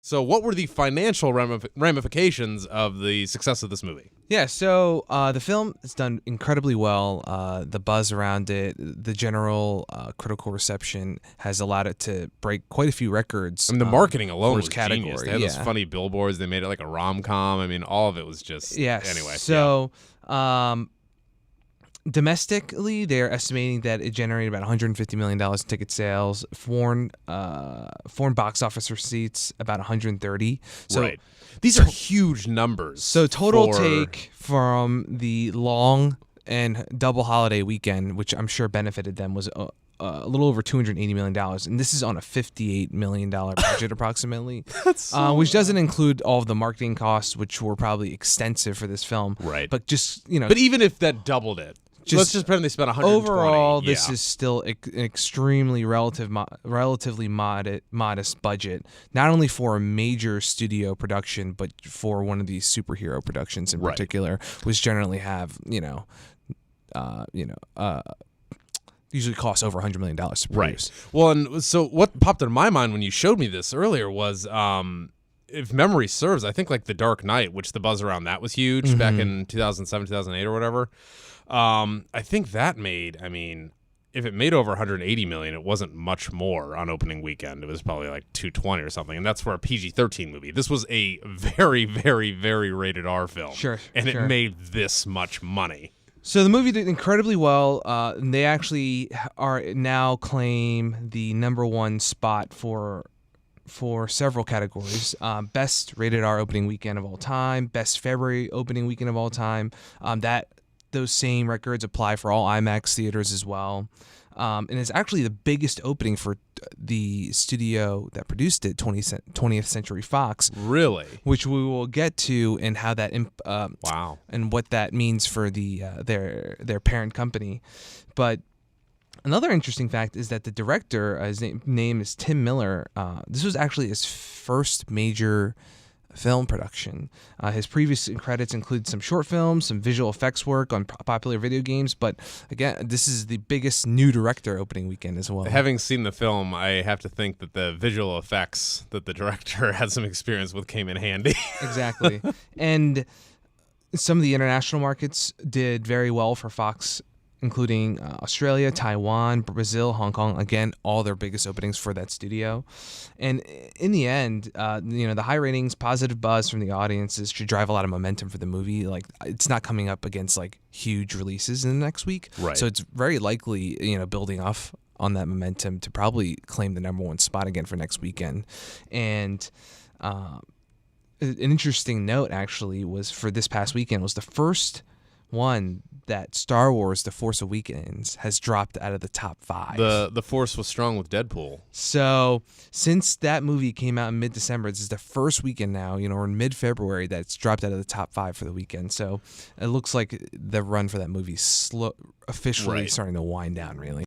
So what were the financial ramifications of the success of this movie? Yeah, so the film has done incredibly well. The buzz around it, the general critical reception has allowed it to break quite a few records. I mean, the marketing alone for was its category. genius. They had those funny billboards. They made it like a rom-com. I mean, all of it was just... Anyway. So... Domestically, they're estimating that it generated about $150 million in ticket sales. Foreign box office receipts about 130. So right. These are huge numbers. So total take from the long and double holiday weekend, which I'm sure benefited them, was a little over $280 million, and this is on a $58 million budget approximately. Which doesn't include all of the marketing costs, which were probably extensive for this film. Right. But just But even if that doubled it. Let's just pretend they spent 120. Overall, this is still an extremely relatively modest budget, not only for a major studio production, but for one of these superhero productions in particular, which generally have usually costs over $100 million to produce. Right. Well, and so what popped into my mind when you showed me this earlier was, if memory serves, I think like The Dark Knight, which the buzz around that was huge back in 2007, 2008 or whatever. I think that made, if it made over 180 million, it wasn't much more on opening weekend. It was probably like 220 or something, and that's for a PG-13 movie. This was a very, very, very rated R film. Sure. And it made this much money. So the movie did incredibly well. And they actually are now claim the number 1 spot for several categories. Best rated R opening weekend of all time, best February opening weekend of all time. Those same records apply for all IMAX theaters as well. And it's actually the biggest opening for the studio that produced it, 20th Century Fox. Really? Which we will get to, and how that wow, and what that means for the their parent company. But another interesting fact is that the director, his name is Tim Miller. This was actually his first major film production. His previous credits include some short films, some visual effects work on popular video games, but again, this is the biggest new director opening weekend as well. Having seen the film, I have to think that the visual effects that the director had some experience with came in handy. Exactly. And some of the international markets did very well for Fox, including Australia, Taiwan, Brazil, Hong Kong. Again, all their biggest openings for that studio. And in the end, the high ratings, positive buzz from the audiences should drive a lot of momentum for the movie. Like, it's not coming up against like huge releases in the next week, right? So it's very likely, building off on that momentum to probably claim the number 1 spot again for next weekend. And an interesting note actually was for this past weekend was the first one that Star Wars: The Force Awakens has dropped out of the top 5. The Force was strong with Deadpool. So since that movie came out in mid-December, this is the first weekend now, or in mid-February, that's dropped out of the top 5 for the weekend. So it looks like the run for that movie officially starting to wind down, really.